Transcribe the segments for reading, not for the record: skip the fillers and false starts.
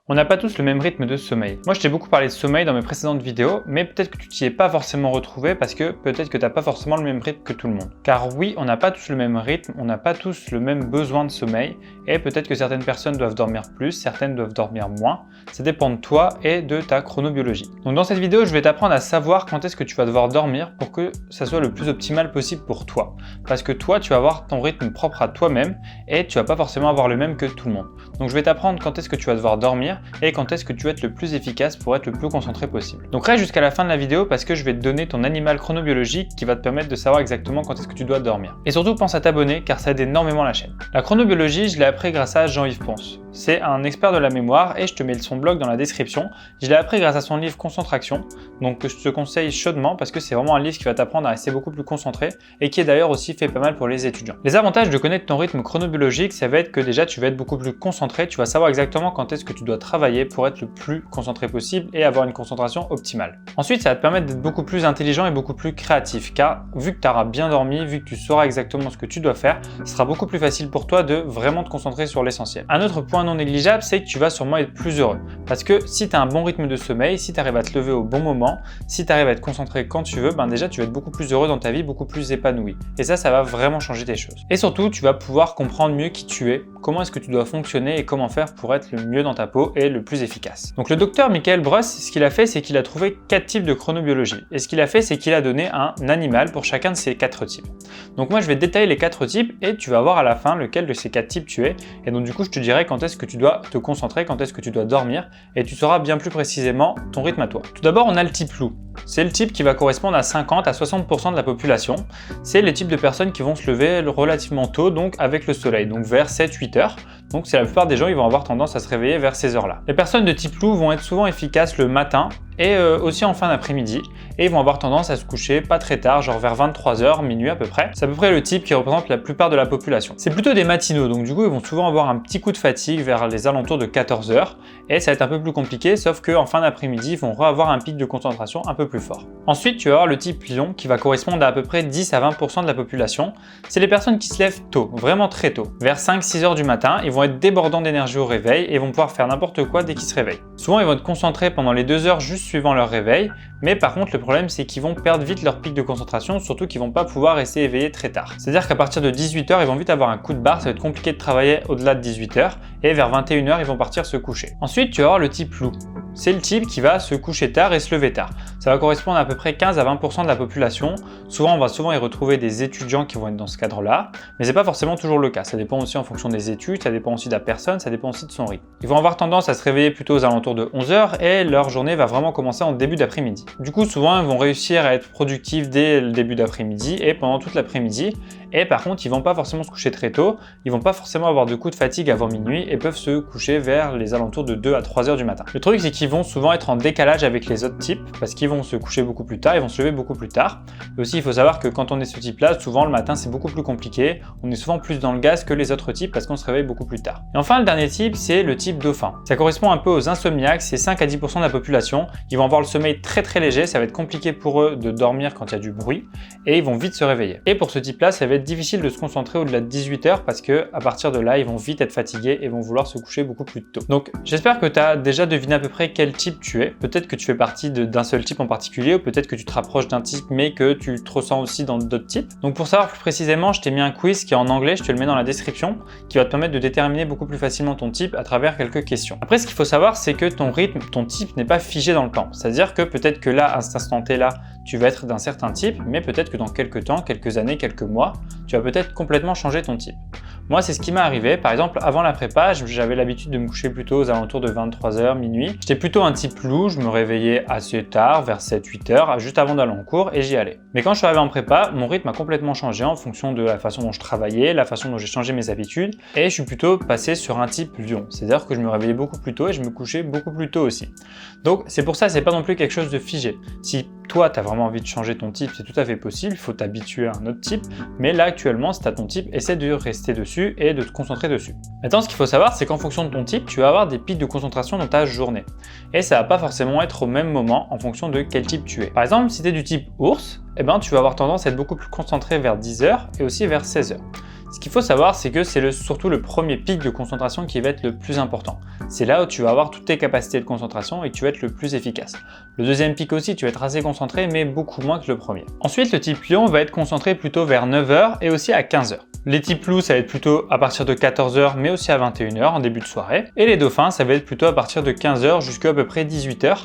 On n'a pas tous le même rythme de sommeil. Moi, je t'ai beaucoup parlé de sommeil dans mes précédentes vidéos, mais peut-être que tu t'y es pas forcément retrouvé parce que peut-être que tu n'as pas forcément le même rythme que tout le monde. Car oui, on n'a pas tous le même rythme, on n'a pas tous le même besoin de sommeil, et peut-être que certaines personnes doivent dormir plus, certaines doivent dormir moins. Ça dépend de toi et de ta chronobiologie. Donc dans cette vidéo, je vais t'apprendre à savoir quand est-ce que tu vas devoir dormir pour que ça soit le plus optimal possible pour toi. Parce que toi, tu vas avoir ton rythme propre à toi-même et tu vas pas forcément avoir le même que tout le monde. Donc je vais t'apprendre quand est-ce que tu vas devoir dormir et quand est-ce que tu vas être le plus efficace pour être le plus concentré possible. Donc reste jusqu'à la fin de la vidéo parce que je vais te donner ton animal chronobiologique qui va te permettre de savoir exactement quand est-ce que tu dois dormir. Et surtout pense à t'abonner car ça aide énormément la chaîne. La chronobiologie, je l'ai appris grâce à Jean-Yves Ponce. C'est un expert de la mémoire et je te mets son blog dans la description. Je l'ai appris grâce à son livre Concentration, donc que je te conseille chaudement parce que c'est vraiment un livre qui va t'apprendre à rester beaucoup plus concentré et qui est d'ailleurs aussi fait pas mal pour les étudiants. Les avantages de connaître ton rythme chronobiologique, ça va être que déjà tu vas être beaucoup plus concentré, tu vas savoir exactement quand est-ce que tu dois travailler pour être le plus concentré possible et avoir une concentration optimale. Ensuite, ça va te permettre d'être beaucoup plus intelligent et beaucoup plus créatif car vu que tu auras bien dormi, vu que tu sauras exactement ce que tu dois faire, ce sera beaucoup plus facile pour toi de vraiment te concentrer sur l'essentiel. Un autre point non négligeable, c'est que tu vas sûrement être plus heureux parce que si tu as un bon rythme de sommeil, si tu arrives à te lever au bon moment, si tu arrives à être concentré quand tu veux, déjà tu vas être beaucoup plus heureux dans ta vie, beaucoup plus épanoui. Et ça va vraiment changer tes choses. Et surtout, tu vas pouvoir comprendre mieux qui tu es, comment est-ce que tu dois fonctionner et comment faire pour être le mieux dans ta peau et le plus efficace. Donc le docteur Michael Breus, ce qu'il a fait, c'est qu'il a trouvé 4 types de chronobiologie. Et ce qu'il a fait, c'est qu'il a donné un animal pour chacun de ces 4 types. Donc moi, je vais détailler les 4 types et tu vas voir à la fin lequel de ces 4 types tu es. Et donc du coup, je te dirai quand est-ce que tu dois te concentrer, quand est-ce que tu dois dormir et tu sauras bien plus précisément ton rythme à toi. Tout d'abord, on a le type loup. C'est le type qui va correspondre à 50 à 60% de la population. C'est les types de personnes qui vont se lever relativement tôt, donc avec le soleil, donc vers 7-8 heures. Donc c'est la plupart des gens, ils vont avoir tendance à se réveiller vers ces heures-là. Les personnes de type loup vont être souvent efficaces le matin et aussi en fin d'après-midi et ils vont avoir tendance à se coucher pas très tard, genre vers 23h, minuit à peu près. C'est à peu près le type qui représente la plupart de la population. C'est plutôt des matinaux, donc du coup ils vont souvent avoir un petit coup de fatigue vers les alentours de 14h et ça va être un peu plus compliqué, sauf qu'en fin d'après-midi ils vont avoir un pic de concentration un peu plus fort. Ensuite tu vas avoir le type lion qui va correspondre à peu près 10 à 20% de la population. C'est les personnes qui se lèvent tôt, vraiment très tôt. Vers 5-6h du matin, ils vont être débordants d'énergie au réveil et vont pouvoir faire n'importe quoi dès qu'ils se réveillent. Souvent ils vont être concentrés pendant les 2 heures juste suivant leur réveil, mais par contre le problème c'est qu'ils vont perdre vite leur pic de concentration, surtout qu'ils vont pas pouvoir rester éveillés très tard. C'est-à-dire qu'à partir de 18h ils vont vite avoir un coup de barre, ça va être compliqué de travailler au-delà de 18h et vers 21h ils vont partir se coucher. Ensuite tu vas avoir le type loup. C'est le type qui va se coucher tard et se lever tard. Ça va correspondre à peu près 15 à 20% de la population. Souvent, on va souvent y retrouver des étudiants qui vont être dans ce cadre-là, mais c'est pas forcément toujours le cas. Ça dépend aussi en fonction des études, ça dépend aussi de la personne, ça dépend aussi de son rythme. Ils vont avoir tendance à se réveiller plutôt aux alentours de 11h et leur journée va vraiment commencer en début d'après-midi. Du coup, souvent, ils vont réussir à être productifs dès le début d'après-midi et pendant toute l'après-midi. Et par contre, ils vont pas forcément se coucher très tôt, ils vont pas forcément avoir de coups de fatigue avant minuit et peuvent se coucher vers les alentours de 2 à 3h du matin. Le truc, c'est qu'ils vont souvent être en décalage avec les autres types parce qu'ils vont se coucher beaucoup plus tard, ils vont se lever beaucoup plus tard. Et aussi, il faut savoir que quand on est ce type-là, souvent le matin, c'est beaucoup plus compliqué. On est souvent plus dans le gaz que les autres types parce qu'on se réveille beaucoup plus tard. Et enfin, le dernier type, c'est le type dauphin. Ça correspond un peu aux insomniaques, c'est 5 à 10% de la population. Ils vont avoir le sommeil très très léger, ça va être compliqué pour eux de dormir quand il y a du bruit et ils vont vite se réveiller. Et pour ce type-là, ça va être difficile de se concentrer au-delà de 18h parce que à partir de là, ils vont vite être fatigués et vont vouloir se coucher beaucoup plus tôt. Donc, j'espère que tu as déjà deviné à peu près quel type tu es. Peut-être que tu fais partie d'un seul type en particulier ou peut-être que tu te rapproches d'un type mais que tu te ressens aussi dans d'autres types. Donc pour savoir plus précisément, je t'ai mis un quiz qui est en anglais, je te le mets dans la description, qui va te permettre de déterminer beaucoup plus facilement ton type à travers quelques questions. Après, ce qu'il faut savoir, c'est que ton rythme, ton type n'est pas figé dans le temps. C'est-à-dire que peut-être que là, à cet instant T-là, tu vas être d'un certain type, mais peut-être que dans quelques temps, quelques années, quelques mois, tu vas peut-être complètement changer ton type. Moi, c'est ce qui m'est arrivé. Par exemple, avant la prépa, j'avais l'habitude de me coucher plutôt aux alentours de 23h, minuit. J'étais plutôt un type loup, je me réveillais assez tard, vers 7-8h, juste avant d'aller en cours et j'y allais. Mais quand je suis arrivé en prépa, mon rythme a complètement changé en fonction de la façon dont je travaillais, la façon dont j'ai changé mes habitudes et je suis plutôt passé sur un type lion. C'est-à-dire que je me réveillais beaucoup plus tôt et je me couchais beaucoup plus tôt aussi. Donc, c'est pour ça, c'est pas non plus quelque chose de figé. Si toi, tu as vraiment envie de changer ton type, c'est tout à fait possible, il faut t'habituer à un autre type, mais là, actuellement, si tu as ton type, essaie de rester dessus et de te concentrer dessus. Maintenant, ce qu'il faut savoir, c'est qu'en fonction de ton type, tu vas avoir des pics de concentration dans ta journée. Et ça va pas forcément être au même moment en fonction de quel type tu es. Par exemple, si tu es du type ours, tu vas avoir tendance à être beaucoup plus concentré vers 10h et aussi vers 16h. Ce qu'il faut savoir, c'est que c'est surtout le premier pic de concentration qui va être le plus important. C'est là où tu vas avoir toutes tes capacités de concentration et que tu vas être le plus efficace. Le deuxième pic aussi, tu vas être assez concentré, mais beaucoup moins que le premier. Ensuite, le type lion va être concentré plutôt vers 9 h et aussi à 15 h. Les types loups, ça va être plutôt à partir de 14 h, mais aussi à 21 h en début de soirée. Et les dauphins, ça va être plutôt à partir de 15 h jusqu'à peu près 18 h.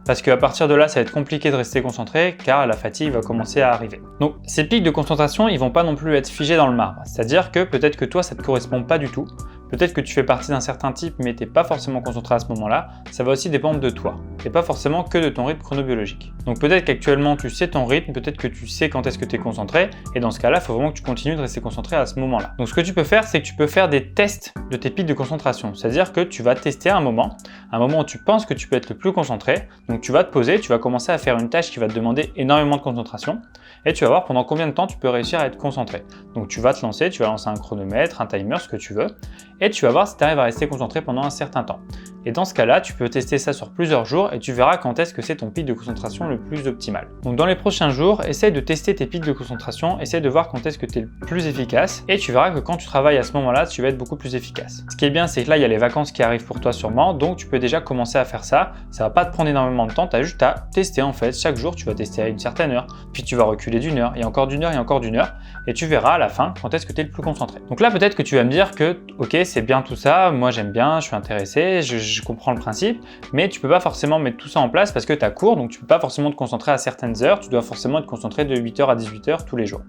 Parce qu'à partir de là, ça va être compliqué de rester concentré car la fatigue va commencer à arriver. Donc ces pics de concentration, ils vont pas non plus être figés dans le marbre. C'est-à-dire que peut-être que toi, ça te correspond pas du tout. Peut-être que tu fais partie d'un certain type mais tu n'es pas forcément concentré à ce moment-là. Ça va aussi dépendre de toi et pas forcément que de ton rythme chronobiologique. Donc peut-être qu'actuellement tu sais ton rythme, peut-être que tu sais quand est-ce que tu es concentré et dans ce cas-là, il faut vraiment que tu continues de rester concentré à ce moment-là. Donc ce que tu peux faire, c'est que tu peux faire des tests de tes pics de concentration. C'est-à-dire que tu vas tester un moment où tu penses que tu peux être le plus concentré. Donc tu vas te poser, tu vas commencer à faire une tâche qui va te demander énormément de concentration et tu vas voir pendant combien de temps tu peux réussir à être concentré. Donc tu vas te lancer, tu vas lancer un chronomètre, un timer, ce que tu veux et tu vas voir si tu arrives à rester concentré pendant un certain temps. Et dans ce cas-là, tu peux tester ça sur plusieurs jours et tu verras quand est-ce que c'est ton pic de concentration le plus optimal. Donc dans les prochains jours, essaye de tester tes pics de concentration, essaye de voir quand est-ce que tu es le plus efficace et tu verras que quand tu travailles à ce moment-là, tu vas être beaucoup plus efficace. Ce qui est bien, c'est que là, il y a les vacances qui arrivent pour toi sûrement, donc tu peux déjà commencer à faire ça. Ça va pas te prendre énormément de temps, tu as juste à tester en fait. Chaque jour, tu vas tester à une certaine heure, puis tu vas reculer d'une heure et encore d'une heure et encore d'une heure et tu verras à la fin quand est-ce que tu es le plus concentré. Donc là, peut-être que tu vas me dire que ok, c'est bien tout ça, moi j'aime bien, je suis intéressé, je comprends le principe, mais tu peux pas forcément mettre tout ça en place parce que tu as cours, donc tu peux pas forcément te concentrer à certaines heures, tu dois forcément être concentré de 8 h à 18 h tous les jours.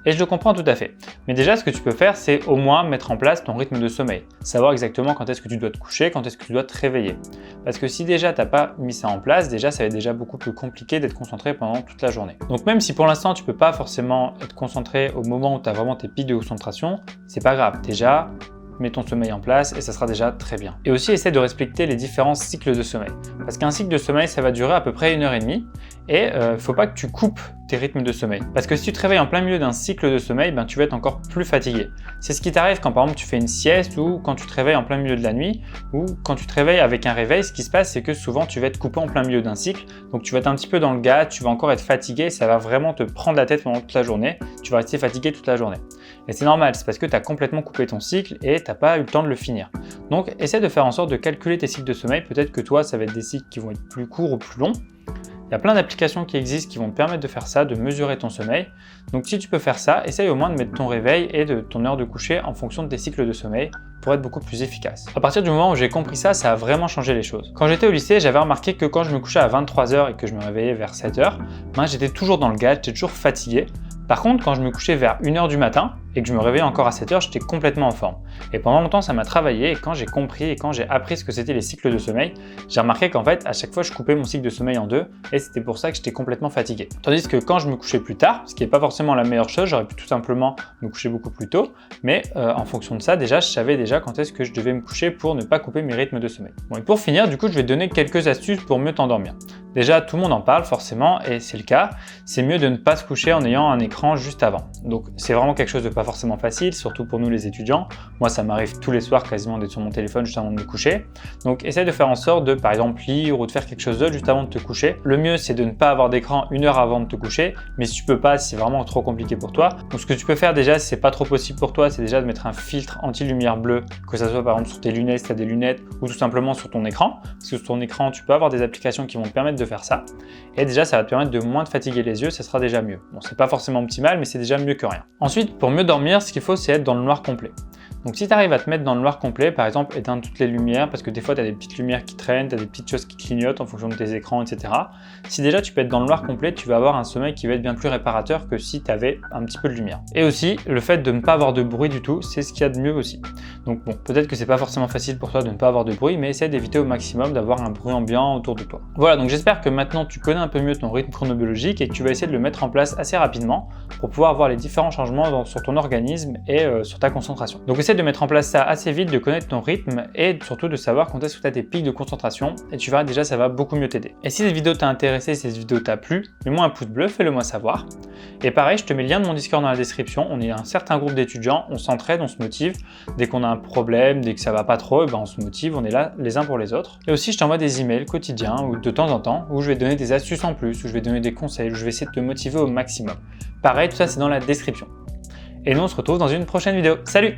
Et je le comprends tout à fait. Mais déjà, ce que tu peux faire, c'est au moins mettre en place ton rythme de sommeil. Savoir exactement quand est-ce que tu dois te coucher, quand est-ce que tu dois te réveiller. Parce que si déjà tu n'as pas mis ça en place, déjà ça va être déjà beaucoup plus compliqué d'être concentré pendant toute la journée. Donc même si pour l'instant tu peux pas forcément être concentré au moment où tu as vraiment tes pics de concentration, c'est pas grave. Déjà, mets ton sommeil en place et ça sera déjà très bien. Et aussi, essaie de respecter les différents cycles de sommeil. Parce qu'un cycle de sommeil, ça va durer à peu près 1h30 et faut pas que tu coupes tes rythmes de sommeil. Parce que si tu te réveilles en plein milieu d'un cycle de sommeil, tu vas être encore plus fatigué. C'est ce qui t'arrive quand par exemple tu fais une sieste ou quand tu te réveilles en plein milieu de la nuit ou quand tu te réveilles avec un réveil, ce qui se passe c'est que souvent tu vas être coupé en plein milieu d'un cycle. Donc tu vas être un petit peu dans le gaz, tu vas encore être fatigué et ça va vraiment te prendre la tête pendant toute la journée. Tu vas rester fatigué toute la journée. Et c'est normal, c'est parce que tu as complètement coupé ton cycle et tu n'as pas eu le temps de le finir. Donc essaie de faire en sorte de calculer tes cycles de sommeil. Peut-être que toi ça va être des cycles qui vont être plus courts ou plus longs. Il y a plein d'applications qui existent qui vont te permettre de faire ça, de mesurer ton sommeil. Donc si tu peux faire ça, essaye au moins de mettre ton réveil et de ton heure de coucher en fonction de tes cycles de sommeil pour être beaucoup plus efficace. À partir du moment où j'ai compris ça, ça a vraiment changé les choses. Quand j'étais au lycée, j'avais remarqué que quand je me couchais à 23 h et que je me réveillais vers 7 h, j'étais toujours dans le gaz, j'étais toujours fatigué. Par contre, quand je me couchais vers 1 h du matin et que je me réveillais encore à 7 h, j'étais complètement en forme. Et pendant longtemps, ça m'a travaillé et quand j'ai compris et quand j'ai appris ce que c'était les cycles de sommeil, j'ai remarqué qu'en fait, à chaque fois, je coupais mon cycle de sommeil en deux et c'était pour ça que j'étais complètement fatigué. Tandis que quand je me couchais plus tard, ce qui n'est pas forcément la meilleure chose, j'aurais pu tout simplement me coucher beaucoup plus tôt, mais en fonction de ça, déjà, je savais déjà quand est-ce que je devais me coucher pour ne pas couper mes rythmes de sommeil. Bon, et pour finir, du coup, je vais te donner quelques astuces pour mieux t'endormir. Déjà, tout le monde en parle forcément et c'est le cas. C'est mieux de ne pas se coucher en ayant un écran juste avant. Donc, c'est vraiment quelque chose de pas forcément facile, surtout pour nous les étudiants. Moi, ça m'arrive tous les soirs quasiment d'être sur mon téléphone juste avant de me coucher. Donc, essaye de faire en sorte de, par exemple, lire ou de faire quelque chose d'autre juste avant de te coucher. Le mieux, c'est de ne pas avoir d'écran 1 heure avant de te coucher, mais si tu peux pas, c'est vraiment trop compliqué pour toi. Donc, ce que tu peux faire déjà, si c'est pas trop possible pour toi, c'est déjà de mettre un filtre anti-lumière bleue, que ça soit par exemple sur tes lunettes si tu as des lunettes ou tout simplement sur ton écran. Parce que sur ton écran, tu peux avoir des applications qui vont te permettre de faire ça. Et déjà, ça va te permettre de moins te fatiguer les yeux, ça sera déjà mieux. Bon, c'est pas forcément optimal, mais c'est déjà mieux que rien. Ensuite, pour mieux dormir, ce qu'il faut, c'est être dans le noir complet. Donc si tu arrives à te mettre dans le noir complet, par exemple éteindre toutes les lumières, parce que des fois tu as des petites lumières qui traînent, tu as des petites choses qui clignotent en fonction de tes écrans, etc. Si déjà tu peux être dans le noir complet, tu vas avoir un sommeil qui va être bien plus réparateur que si tu avais un petit peu de lumière. Et aussi, le fait de ne pas avoir de bruit du tout, c'est ce qu'il y a de mieux aussi. Donc bon, peut-être que c'est pas forcément facile pour toi de ne pas avoir de bruit, mais essaie d'éviter au maximum d'avoir un bruit ambiant autour de toi. Voilà, donc j'espère que maintenant tu connais un peu mieux ton rythme chronobiologique et que tu vas essayer de le mettre en place assez rapidement pour pouvoir voir les différents changements sur ton organisme et sur ta concentration. Donc essaie de mettre en place ça assez vite, de connaître ton rythme et surtout de savoir quand est-ce que tu as tes pics de concentration et tu verras déjà ça va beaucoup mieux t'aider. Et si cette vidéo t'a intéressé, si cette vidéo t'a plu, mets-moi un pouce bleu, fais-le moi savoir. Et pareil, je te mets le lien de mon Discord dans la description, on est un certain groupe d'étudiants, on s'entraide, on se motive, dès qu'on a un problème, dès que ça va pas trop, on se motive, on est là les uns pour les autres. Et aussi je t'envoie des emails quotidiens ou de temps en temps où je vais te donner des astuces en plus, où je vais te donner des conseils, où je vais essayer de te motiver au maximum. Pareil, tout ça c'est dans la description. Et nous, on se retrouve dans une prochaine vidéo. Salut!